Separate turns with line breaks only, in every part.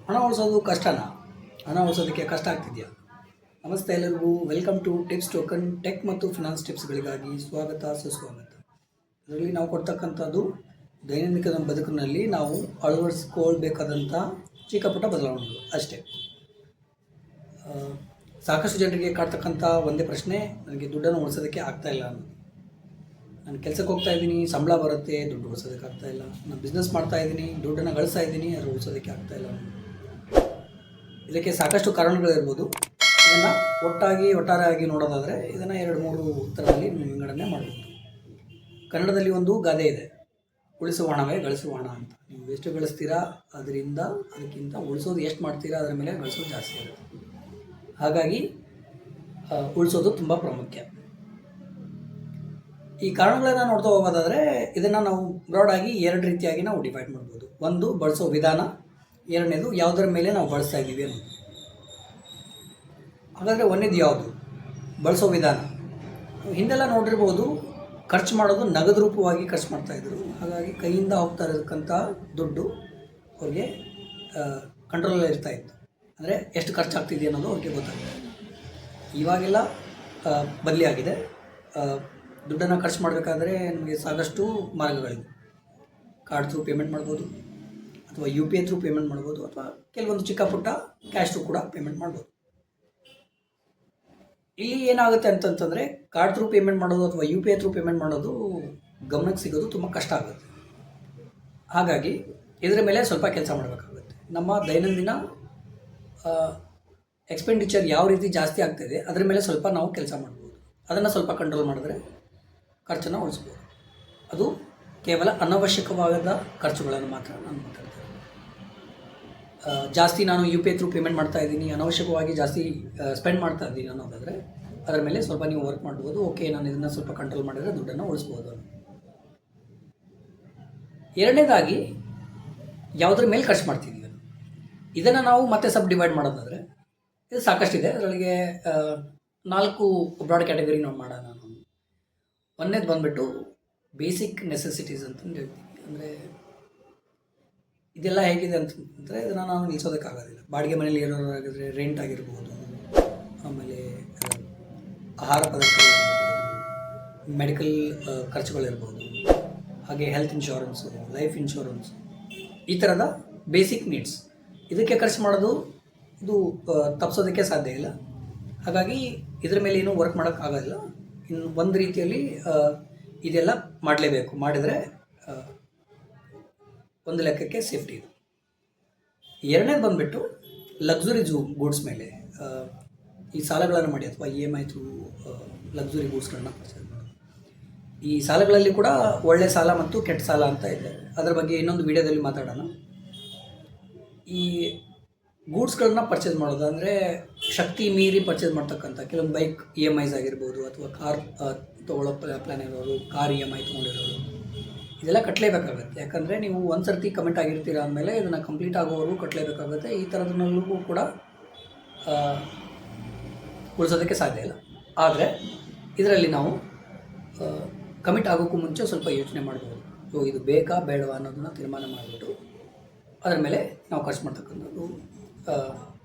ಹಣ ಉಳಿಸೋದು ಕಷ್ಟನಾ? ಹಣ ಉಳಿಸೋದಕ್ಕೆ ಕಷ್ಟ ಆಗ್ತಿದೆಯಾ? ನಮಸ್ತೆ ಎಲ್ಲರಿಗೂ, welcome to tips token tech ಮತ್ತು ಫಿನಾನ್ಸ್ ಟಿಪ್ಸ್ಗಳಿಗಾಗಿ ಸ್ವಾಗತ ಸುಸ್ವಾಗತ. ಇದರಲ್ಲಿ ನಾವು ಕೊಡ್ತಕ್ಕಂಥದ್ದು ದೈನಂದಿನ ಬದುಕಿನಲ್ಲಿ ನಾವು ಅಳವಡಿಸ್ಕೊಳ್ಬೇಕಾದಂಥ ಚಿಕ್ಕ ಪುಟ್ಟ ಬದಲಾವಣೆಗಳು ಅಷ್ಟೇ. ಸಾಕಷ್ಟು ಜನರಿಗೆ ಕಾಡ್ತಕ್ಕಂಥ ಒಂದೇ ಪ್ರಶ್ನೆ, ನನಗೆ ದುಡ್ಡನ್ನು ಉಳಿಸೋದಕ್ಕೆ ಆಗ್ತಾಯಿಲ್ಲ ಅನ್ನೋದು. ನಾನು ಕೆಲಸಕ್ಕೆ ಹೋಗ್ತಾ ಇದ್ದೀನಿ, ಸಂಬಳ ಬರುತ್ತೆ, ದುಡ್ಡು ಉಳಿಸೋದಕ್ಕೆ ಆಗ್ತಾಯಿಲ್ಲ. ನಾನು ಬಿಸ್ನೆಸ್ ಮಾಡ್ತಾಯಿದ್ದೀನಿ, ದುಡ್ಡನ್ನು ಗಳಿಸ್ತಾ ಇದ್ದೀನಿ, ಅದು ಉಳಿಸೋದಕ್ಕೆ ಆಗ್ತಾಯಿಲ್ಲ. ಇದಕ್ಕೆ ಸಾಕಷ್ಟು ಕಾರಣಗಳಿರ್ಬೋದು. ಇದನ್ನು ಒಟ್ಟಾರೆಯಾಗಿ ನೋಡೋದಾದರೆ ಇದನ್ನು 2-3 ಥರದಲ್ಲಿ ವಿಂಗಡಣೆ ಮಾಡ್ಬೋದು. ಕನ್ನಡದಲ್ಲಿ ಒಂದು ಗಾದೆ ಇದೆ, ಉಳಿಸುವ ಹಣವೇ ಗಳಿಸುವ ಹಣ ಅಂತ. ನೀವು ಎಷ್ಟು ಗಳಿಸ್ತೀರಾ ಅದಕ್ಕಿಂತ ಉಳಿಸೋದು ಎಷ್ಟು ಮಾಡ್ತೀರಾ ಅದರ ಮೇಲೆ ಗಳಿಸೋದು ಜಾಸ್ತಿ ಇರುತ್ತೆ. ಹಾಗಾಗಿ ಉಳಿಸೋದು ತುಂಬ ಪ್ರಾಮುಖ್ಯ. ಈ ಕಾರಣಗಳನ್ನು ನೋಡ್ತಾ ಹೋಗೋದಾದರೆ ಇದನ್ನು ನಾವು ಬ್ರಾಡಾಗಿ 2 ರೀತಿಯಾಗಿ ನಾವು ಡಿವೈಡ್ ಮಾಡ್ಬೋದು. ಒಂದು, ಬಳಸೋ ವಿಧಾನ. ಎರಡನೇದು, ಯಾವುದರ ಮೇಲೆ ನಾವು ಬಳಸ್ತಾ ಇದ್ದೀವಿ ಅನ್ನೋದು. ಹಾಗಾದರೆ ಒಂದೇದು ಯಾವುದು? ಬಳಸೋ ವಿಧಾನ. ಹಿಂದೆಲ್ಲ ನೋಡಿರ್ಬೋದು, ಖರ್ಚು ಮಾಡೋದು ನಗದು ರೂಪವಾಗಿ ಖರ್ಚು ಮಾಡ್ತಾಯಿದ್ರು. ಹಾಗಾಗಿ ಕೈಯಿಂದ ಹೋಗ್ತಾ ಇರತಕ್ಕಂಥ ದುಡ್ಡು ಅವ್ರಿಗೆ ಕಂಟ್ರೋಲಲ್ಲಿ ಇರ್ತಾಯಿತ್ತು. ಅಂದರೆ ಎಷ್ಟು ಖರ್ಚಾಗ್ತಿದೆ ಅನ್ನೋದು ಅವ್ರಿಗೆ ಗೊತ್ತಾಗ್ತದೆ. ಇವಾಗೆಲ್ಲ ಬದಲಿಯಾಗಿದೆ. ದುಡ್ಡನ್ನು ಖರ್ಚು ಮಾಡಬೇಕಾದ್ರೆ ನಮಗೆ ಸಾಕಷ್ಟು ಮಾರ್ಗಗಳಿವೆ. ಕಾರ್ಡ್ ಥ್ರೂ ಪೇಮೆಂಟ್ ಮಾಡ್ಬೋದು, ಅಥವಾ UPI ಥ್ರೂ ಪೇಮೆಂಟ್ ಮಾಡ್ಬೋದು, ಅಥವಾ ಕೆಲವೊಂದು ಚಿಕ್ಕ ಪುಟ್ಟ ಕ್ಯಾಶ್ ಥ್ರೂ ಕೂಡ ಪೇಮೆಂಟ್ ಮಾಡ್ಬೋದು. ಇಲ್ಲಿ ಏನಾಗುತ್ತೆ ಅಂತಂತಂದರೆ, ಕಾರ್ಡ್ ಥ್ರೂ ಪೇಮೆಂಟ್ ಮಾಡೋದು ಅಥವಾ UPI ಥ್ರೂ ಪೇಮೆಂಟ್ ಮಾಡೋದು ಗಮನಕ್ಕೆ ಸಿಗೋದು ತುಂಬ ಕಷ್ಟ ಆಗುತ್ತೆ. ಹಾಗಾಗಿ ಇದರ ಮೇಲೆ ಸ್ವಲ್ಪ ಕೆಲಸ ಮಾಡಬೇಕಾಗುತ್ತೆ. ನಮ್ಮ ದೈನಂದಿನ ಎಕ್ಸ್ಪೆಂಡಿಚರ್ ಯಾವ ರೀತಿ ಜಾಸ್ತಿ ಆಗ್ತಾಯಿದೆ ಅದರ ಮೇಲೆ ಸ್ವಲ್ಪ ನಾವು ಕೆಲಸ ಮಾಡ್ಬೋದು. ಅದನ್ನು ಸ್ವಲ್ಪ ಕಂಟ್ರೋಲ್ ಮಾಡಿದ್ರೆ ಖರ್ಚನ್ನು ಉಳಿಸ್ಬೋದು. ಅದು ಕೇವಲ ಅನವಶ್ಯಕವಾದ ಖರ್ಚುಗಳನ್ನು ಮಾತ್ರ ನಾನು ಮಾತಾಡ್ತೇನೆ. ಜಾಸ್ತಿ ನಾನು UPI ಥ್ರೂ ಪೇಮೆಂಟ್ ಮಾಡ್ತಾ ಇದ್ದೀನಿ, ಅನವಶ್ಯಕವಾಗಿ ಜಾಸ್ತಿ ಸ್ಪೆಂಡ್ ಮಾಡ್ತಾ ಇದ್ದೀನಿ ಅನ್ನೋದಾದರೆ ಅದರ ಮೇಲೆ ಸ್ವಲ್ಪ ನೀವು ವರ್ಕ್ ಮಾಡ್ಬೋದು. ಓಕೆ, ನಾನು ಇದನ್ನು ಸ್ವಲ್ಪ ಕಂಟ್ರೋಲ್ ಮಾಡಿದರೆ ದುಡ್ಡನ್ನು ಉಳಿಸ್ಬೋದು. ಎರಡನೇದಾಗಿ, ಯಾವುದ್ರ ಮೇಲೆ ಖರ್ಚು ಮಾಡ್ತಿದ್ದೀವಿ ಇದನ್ನು ನಾವು ಮತ್ತೆ ಸಬ್ ಡಿವೈಡ್ ಮಾಡೋದಾದರೆ ಇದು ಸಾಕಷ್ಟಿದೆ. ಅದರೊಳಗೆ 4 ಬ್ರಾಡ್ ಕ್ಯಾಟಗರಿ ನಾವು ಮಾಡೋಣ. ಒಂದನೇದು ಬಂದುಬಿಟ್ಟು ಬೇಸಿಕ್ ನೆಸೆಸಿಟೀಸ್ ಅಂತಂದು ಹೇಳ್ತೀವಿ. ಅಂದರೆ ಇದೆಲ್ಲ ಹೇಗಿದೆ ಅಂತಂದರೆ ಇದನ್ನು ನಾವು ನಿಲ್ಲಿಸೋದಕ್ಕಾಗೋದಿಲ್ಲ. ಬಾಡಿಗೆ ಮನೇಲಿ ಇರೋರಾಗಿದ್ದರೆ ರೆಂಟ್ ಆಗಿರ್ಬೋದು, ಆಮೇಲೆ ಆಹಾರ ಪದಾರ್ಥಗಳಿರ್ಬೋದು, ಮೆಡಿಕಲ್ ಖರ್ಚುಗಳಿರ್ಬೋದು, ಹಾಗೆ ಹೆಲ್ತ್ ಇನ್ಶೂರೆನ್ಸು, ಲೈಫ್ ಇನ್ಶೂರೆನ್ಸು, ಈ ಥರದ ಬೇಸಿಕ್ ನೀಡ್ಸ್. ಇದಕ್ಕೆ ಖರ್ಚು ಮಾಡೋದು ಇದು ತಪ್ಪಿಸೋದಕ್ಕೆ ಸಾಧ್ಯ ಇಲ್ಲ. ಹಾಗಾಗಿ ಇದರ ಮೇಲೆ ಏನೂ ವರ್ಕ್ ಮಾಡೋಕ್ಕಾಗೋದಿಲ್ಲ. ಇನ್ನು ಒಂದು ರೀತಿಯಲ್ಲಿ ಇದೆಲ್ಲ ಮಾಡಲೇಬೇಕು. ಮಾಡಿದರೆ ಒಂದು ಲೆಕ್ಕಕ್ಕೆ ಸೇಫ್ಟಿ ಇದೆ. ಎರಡನೇದು ಬಂದುಬಿಟ್ಟು ಲಕ್ಸುರಿ ಗೂಡ್ಸ್ ಮೇಲೆ ಈ ಸಾಲಗಳನ್ನು ಮಾಡಿ ಅಥವಾ EMI ಥ್ರೂ ಲಕ್ಸುರಿ ಗೂಡ್ಸ್ಗಳನ್ನ ಪರ್ಚೇಸ್ ಮಾಡೋದು. ಈ ಸಾಲಗಳಲ್ಲಿ ಕೂಡ ಒಳ್ಳೆ ಸಾಲ ಮತ್ತು ಕೆಟ್ಟ ಸಾಲ ಅಂತ ಇದೆ. ಅದರ ಬಗ್ಗೆ ಇನ್ನೊಂದು ವಿಡಿಯೋದಲ್ಲಿ ಮಾತಾಡೋಣ. ಈ ಗೂಡ್ಸ್ಗಳನ್ನ ಪರ್ಚೇಸ್ ಮಾಡೋದು ಅಂದರೆ ಶಕ್ತಿ ಮೀರಿ ಪರ್ಚೇಸ್ ಮಾಡ್ತಕ್ಕಂಥ ಕೆಲವೊಂದು ಬೈಕ್ EMIs ಆಗಿರ್ಬೋದು, ಅಥವಾ ಕಾರ್ ತೊಗೊಳ್ಳೋ ಪ್ಲ್ಯಾನ್ ಇರೋರು ಕಾರ್ EMI ತೊಗೊಂಡಿರೋರು, ಇದೆಲ್ಲ ಕಟ್ಟಲೇಬೇಕಾಗುತ್ತೆ. ಯಾಕಂದರೆ ನೀವು ಒಂದು ಸರ್ತಿ ಕಮಿಟ್ ಆಗಿರ್ತೀರ ಅಂದಮೇಲೆ ಇದನ್ನು ಕಂಪ್ಲೀಟ್ ಆಗೋವರೆಗೂ ಕಟ್ಟಲೇಬೇಕಾಗುತ್ತೆ. ಈ ಥರದನ್ನೂ ಕೂಡ ಉಳಿಸೋದಕ್ಕೆ ಸಾಧ್ಯ ಇಲ್ಲ. ಆದರೆ ಇದರಲ್ಲಿ ನಾವು ಕಮಿಟ್ ಆಗೋಕ್ಕೂ ಮುಂಚೆ ಸ್ವಲ್ಪ ಯೋಚನೆ ಮಾಡ್ಬೋದು. ಸೊ ಇದು ಬೇಕಾ ಬೇಡವಾ ಅನ್ನೋದನ್ನು ತೀರ್ಮಾನ ಮಾಡಿಬಿಟ್ಟು ಅದರ ಮೇಲೆ ನಾವು ಖರ್ಚು ಮಾಡ್ತಕ್ಕಂಥದ್ದು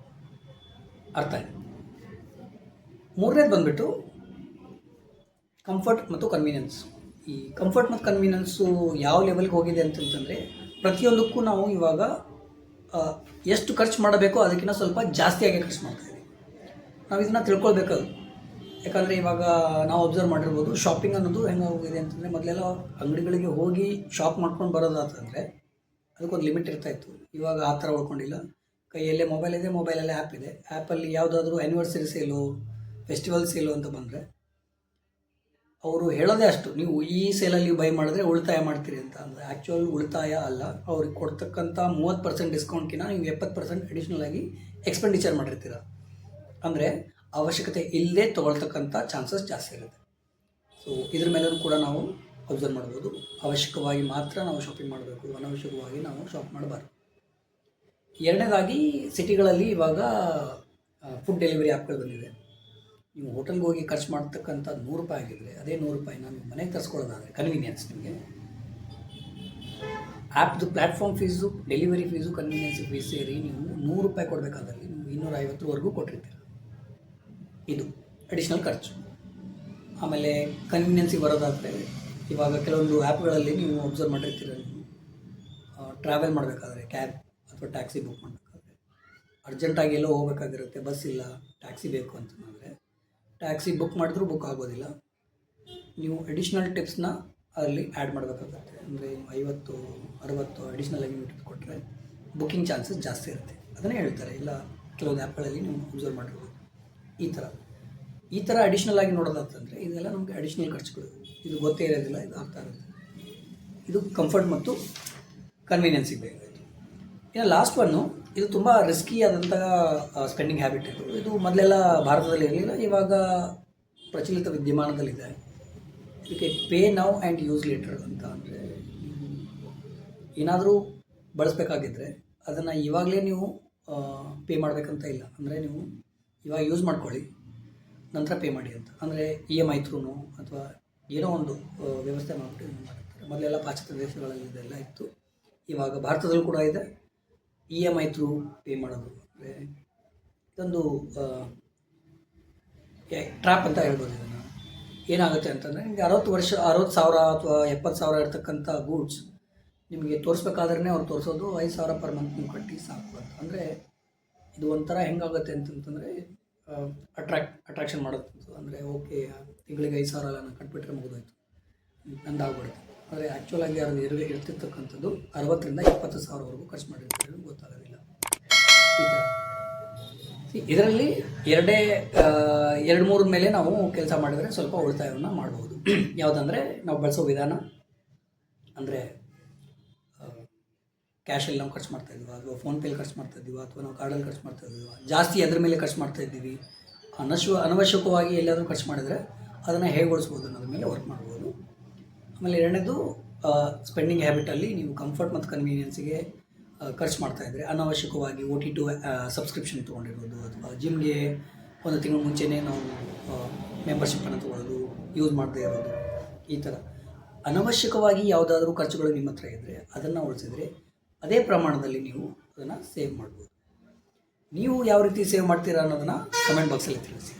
ಅರ್ಥ ಇದೆ. ಮೂರನೇದು ಬಂದುಬಿಟ್ಟು ಕಂಫರ್ಟ್ ಮತ್ತು ಕನ್ವೀನಿಯನ್ಸ್. ಈ ಕಂಫರ್ಟ್ ಮತ್ತು ಕನ್ವೀನಿಯನ್ಸು ಯಾವ ಲೆವೆಲ್ಗೆ ಹೋಗಿದೆ ಅಂತಂತಂದರೆ, ಪ್ರತಿಯೊಂದಕ್ಕೂ ನಾವು ಇವಾಗ ಎಷ್ಟು ಖರ್ಚು ಮಾಡಬೇಕೋ ಅದಕ್ಕಿಂತ ಸ್ವಲ್ಪ ಜಾಸ್ತಿಯಾಗಿ ಖರ್ಚು ಮಾಡ್ತಾಯಿದ್ದೀವಿ. ನಾವು ಇದನ್ನು ತಿಳ್ಕೊಳ್ಬೇಕಾದ್ರು. ಯಾಕಂದರೆ ಇವಾಗ ನಾವು ಅಬ್ಸರ್ವ್ ಮಾಡಿರ್ಬೋದು, ಶಾಪಿಂಗ್ ಅನ್ನೋದು ಹೆಂಗೆ ಹೋಗಿದೆ ಅಂತಂದರೆ, ಮೊದಲೆಲ್ಲ ಅಂಗಡಿಗಳಿಗೆ ಹೋಗಿ ಶಾಪ್ ಮಾಡ್ಕೊಂಡು ಬರೋದಾತಂದರೆ ಅದಕ್ಕೊಂದು ಲಿಮಿಟ್ ಇರ್ತಾಯಿತ್ತು. ಇವಾಗ ಆ ಥರ ಉಳ್ಕೊಂಡಿಲ್ಲ. ಕೈಯಲ್ಲೇ ಮೊಬೈಲ್ ಇದೆ, ಮೊಬೈಲಲ್ಲೇ ಆ್ಯಪ್ ಇದೆ. ಆ್ಯಪಲ್ಲಿ ಯಾವುದಾದ್ರೂ ಆ್ಯನಿವರ್ಸರಿ ಸೇಲು, ಫೆಸ್ಟಿವಲ್ ಸೇಲು ಅಂತ ಬಂದರೆ ಅವರು ಹೇಳೋದೇ ಅಷ್ಟು, ನೀವು ಈ ಸೇಲಲ್ಲಿ ಬೈ ಮಾಡಿದ್ರೆ ಉಳಿತಾಯ ಮಾಡ್ತೀರಿ ಅಂತ. ಅಂದರೆ ಆ್ಯಕ್ಚುಯಲ್ ಉಳಿತಾಯ ಅಲ್ಲ, ಅವ್ರಿಗೆ ಕೊಡ್ತಕ್ಕಂಥ 30% ಡಿಸ್ಕೌಂಟ್ಗಿಂತ ನೀವು 70% ಅಡಿಷ್ನಲ್ ಆಗಿ ಎಕ್ಸ್ಪೆಂಡಿಚರ್ ಮಾಡಿರ್ತೀರ. ಅಂದರೆ ಅವಶ್ಯಕತೆ ಇಲ್ಲದೆ ತೊಗೊಳ್ತಕ್ಕಂಥ ಚಾನ್ಸಸ್ ಜಾಸ್ತಿ ಇರುತ್ತೆ. ಸೊ ಇದ್ರ ಮೇಲೂ ಕೂಡ ನಾವು ಅಬ್ಸರ್ವ್ ಮಾಡ್ಬೋದು. ಅವಶ್ಯಕವಾಗಿ ಮಾತ್ರ ನಾವು ಶಾಪಿಂಗ್ ಮಾಡಬೇಕು, ಅನವಶ್ಯಕವಾಗಿ ನಾವು ಶಾಪ್ ಮಾಡಬಾರ್ದು. ಎರಡನೇದಾಗಿ, ಸಿಟಿಗಳಲ್ಲಿ ಇವಾಗ ಫುಡ್ ಡೆಲಿವರಿ ಆ್ಯಪ್ಗಳು ಬಂದಿದೆ. ನೀವು ಹೋಟೆಲ್ಗೆ ಹೋಗಿ ಖರ್ಚು ಮಾಡ್ತಕ್ಕಂಥ ₹100 ಆಗಿದ್ದರೆ ಅದೇ ₹100 ನೀವು ಮನೆಗೆ ತರಿಸ್ಕೊಳ್ಳೋದಾದರೆ ಕನ್ವೀನಿಯನ್ಸ್ ನಿಮಗೆ ಆ್ಯಪ್ದು platform fees, delivery fees, convenience fees ಸೇರಿ ನೀವು ₹100 ಕೊಡಬೇಕಾದಲ್ಲಿ ನೀವು 250ವರೆಗೂ ಕೊಟ್ಟಿರ್ತೀರ. ಇದು ಅಡಿಷ್ನಲ್ ಖರ್ಚು. ಆಮೇಲೆ ಕನ್ವೀನಿಯನ್ಸಿಗೆ ಬರೋದಾದರೆ, ಇವಾಗ ಕೆಲವೊಂದು ಆ್ಯಪ್ಗಳಲ್ಲಿ ನೀವು ಅಬ್ಸರ್ವ್ ಮಾಡಿರ್ತೀರ, ನೀವು ಟ್ರಾವೆಲ್ ಮಾಡಬೇಕಾದ್ರೆ ಕ್ಯಾಬ್ ಅಥವಾ ಟ್ಯಾಕ್ಸಿ ಬುಕ್ ಮಾಡಬೇಕಾದ್ರೆ ಅರ್ಜೆಂಟಾಗಿ ಎಲ್ಲೋ ಹೋಗಬೇಕಾಗಿರುತ್ತೆ, ಬಸ್ ಇಲ್ಲ, ಟ್ಯಾಕ್ಸಿ ಬೇಕು ಅಂತಂದರೆ ಟ್ಯಾಕ್ಸಿ ಬುಕ್ ಮಾಡಿದ್ರೂ ಬುಕ್ ಆಗೋದಿಲ್ಲ. ನೀವು ಅಡಿಷ್ನಲ್ ಟಿಪ್ಸ್ನ ಅಲ್ಲಿ ಆ್ಯಡ್ ಮಾಡಬೇಕಾಗುತ್ತೆ. ಅಂದರೆ 50-60 ಅಡಿಷ್ನಲ್ ಆಗಿ ನೀವು ಟಿಪ್ಸ್ ಕೊಟ್ಟರೆ ಬುಕ್ಕಿಂಗ್ ಚಾನ್ಸಸ್ ಜಾಸ್ತಿ ಇರುತ್ತೆ. ಅದನ್ನೇ ಹೇಳ್ತಾರೆ, ಇಲ್ಲ ಕೆಲವೊಂದು ಆ್ಯಪ್ಗಳಲ್ಲಿ ನೀವು ಅಬ್ಸರ್ವ್ ಮಾಡಿರ್ಬೋದು. ಈ ಥರ ಅಡಿಷ್ನಲ್ ಆಗಿ ನೋಡೋದಂತಂದರೆ ಇದೆಲ್ಲ ನಮಗೆ ಅಡಿಷ್ನಲ್ ಖರ್ಚುಗಳು. ಇದು ಗೊತ್ತೇ ಇರೋದಿಲ್ಲ, ಇದು ಆಗ್ತಾ ಇರುತ್ತೆ. ಇದು ಕಂಫರ್ಟ್ ಮತ್ತು ಕನ್ವೀನಿಯನ್ಸಿಗೆ ಬೇಕಾಯಿತು. ಇನ್ನು ಲಾಸ್ಟ್ ಒನ್ನು, ಇದು ತುಂಬ ರಿಸ್ಕಿ ಆದಂತಹ ಸ್ಪೆಂಡಿಂಗ್ ಹ್ಯಾಬಿಟ್ ಇದು. ಇದು ಮೊದಲೆಲ್ಲ ಭಾರತದಲ್ಲಿ ಇರಲಿಲ್ಲ, ಇವಾಗ ಪ್ರಚಲಿತ ವಿದ್ಯಮಾನದಲ್ಲಿದೆ. ಇದಕ್ಕೆ pay now and use later ಅಂತ. ಅಂದರೆ ಏನಾದರೂ ಬಳಸಬೇಕಾಗಿದ್ದರೆ ಅದನ್ನು ಇವಾಗಲೇ ನೀವು ಪೇ ಮಾಡಬೇಕಂತ ಇಲ್ಲ. ಅಂದರೆ ನೀವು ಇವಾಗ ಯೂಸ್ ಮಾಡ್ಕೊಳ್ಳಿ, ನಂತರ ಪೇ ಮಾಡಿ ಅಂತ. ಅಂದರೆ EMI ಥ್ರೂ ಅಥವಾ ಏನೋ ಒಂದು ವ್ಯವಸ್ಥೆ ಮಾಡಿಬಿಟ್ಟು ಇದು ಮಾಡಿರ್ತಾರೆ. ಮೊದಲೆಲ್ಲ ಪಾಶ್ಚಾತ್ಯ ದೇಶಗಳಲ್ಲಿ ಇದೆಲ್ಲ ಇತ್ತು, ಇವಾಗ ಭಾರತದಲ್ಲೂ ಕೂಡ ಇದೆ. EMI ಥ್ರೂ ಪೇ ಮಾಡೋದು ಅಂದರೆ ಇದೊಂದು ಟ್ರ್ಯಾಪ್ ಅಂತ ಹೇಳ್ಬೋದು. ಇದನ್ನು ಏನಾಗುತ್ತೆ ಅಂತಂದರೆ, ನಿಮಗೆ 60,000 ಅಥವಾ 70,000 ಇರ್ತಕ್ಕಂಥ ಗೂಡ್ಸ್ ನಿಮಗೆ ತೋರಿಸ್ಬೇಕಾದ್ರೆ ಅವ್ರು ತೋರಿಸೋದು 5,000 ಪರ್ ಮಂತ್ ನೀವು ಕಟ್ಟಿ ಸಾಕು ಅಂತ. ಅಂದರೆ ಇದು ಒಂಥರ ಹೆಂಗಾಗುತ್ತೆ ಅಂತಂತಂದರೆ ಅಟ್ರಾಕ್ಷನ್ ಮಾಡೋದು. ಅಂದರೆ ಓಕೆ, ತಿಂಗಳಿಗೆ 5,000 ನಾನು ಕಟ್ಬಿಟ್ರೆ ಮುಗಿದೋಯ್ತು, ನಂದಾಗ್ಬಿಡುತ್ತೆ. ಆದರೆ ಆ್ಯಕ್ಚುಲಾಗಿ ಅದು ಇರ್ತಿರ್ತಕ್ಕಂಥದ್ದು 60,000-70,000ವರೆಗೂ ಖರ್ಚು ಮಾಡಿರ್ತಾರೆ, ಗೊತ್ತಾಗೋದಿಲ್ಲ. ಈ ಥರ ಇದರಲ್ಲಿ 2-3 ಮೇಲೆ ನಾವು ಕೆಲಸ ಮಾಡಿದರೆ ಸ್ವಲ್ಪ ಉಳಿತಾಯವನ್ನು ಮಾಡ್ಬೋದು. ಯಾವುದಂದರೆ, ನಾವು ಬಳಸೋ ವಿಧಾನ. ಅಂದರೆ ಕ್ಯಾಶಲ್ಲಿ ನಾವು ಖರ್ಚು ಮಾಡ್ತಾಯಿದ್ದೀವಿ, ಅಥವಾ ಫೋನ್ಪೇಲಿ ಖರ್ಚು ಮಾಡ್ತಾಯಿದ್ದೀವಿ, ಅಥವಾ ನಾವು ಕಾರ್ಡಲ್ಲಿ ಖರ್ಚು ಮಾಡ್ತಾಯಿದ್ದೀವಿ, ಜಾಸ್ತಿ ಅದ್ರ ಮೇಲೆ ಖರ್ಚು ಮಾಡ್ತಾಯಿದ್ದೀವಿ, ಅನವಶ್ಯಕವಾಗಿ ಎಲ್ಲಾದರೂ ಖರ್ಚು ಮಾಡಿದರೆ ಅದನ್ನು ಹೇಗೆ ಉಳಿಸ್ಬೋದು ಅನ್ನೋದ್ರ ಮೇಲೆ ವರ್ಕ್ ಮಾಡ್ಬೋದು. ಆಮೇಲೆ ಎರಡನೇದು, ಸ್ಪೆಂಡಿಂಗ್ ಹ್ಯಾಬಿಟಲ್ಲಿ ನೀವು ಕಂಫರ್ಟ್ ಮತ್ತು ಕನ್ವೀನಿಯನ್ಸಿಗೆ ಖರ್ಚು ಮಾಡ್ತಾಯಿದ್ರೆ ಅನವಶ್ಯಕವಾಗಿ OTT ಸಬ್ಸ್ಕ್ರಿಪ್ಷನ್ ತೊಗೊಂಡಿರೋದು, ಅಥವಾ ಜಿಮ್ಗೆ ಒಂದು ತಿಂಗಳ ಮುಂಚೆನೇ ನಾವು ಮೆಂಬರ್ಶಿಪ್ಪನ್ನು ತೊಗೊಳ್ಳೋದು, ಯೂಸ್ ಮಾಡದೇ ಇರೋದು, ಈ ಥರ ಅನವಶ್ಯಕವಾಗಿ ಯಾವುದಾದ್ರೂ ಖರ್ಚುಗಳು ನಿಮ್ಮ ಹತ್ರ ಇದ್ದರೆ ಅದನ್ನು ಉಳಿಸಿದರೆ ಅದೇ ಪ್ರಮಾಣದಲ್ಲಿ ನೀವು ಅದನ್ನು ಸೇವ್ ಮಾಡ್ಬೋದು. ನೀವು ಯಾವ ರೀತಿ ಸೇವ್ ಮಾಡ್ತೀರಾ ಅನ್ನೋದನ್ನು ಕಮೆಂಟ್ ಬಾಕ್ಸಲ್ಲಿ ತಿಳಿಸಿ.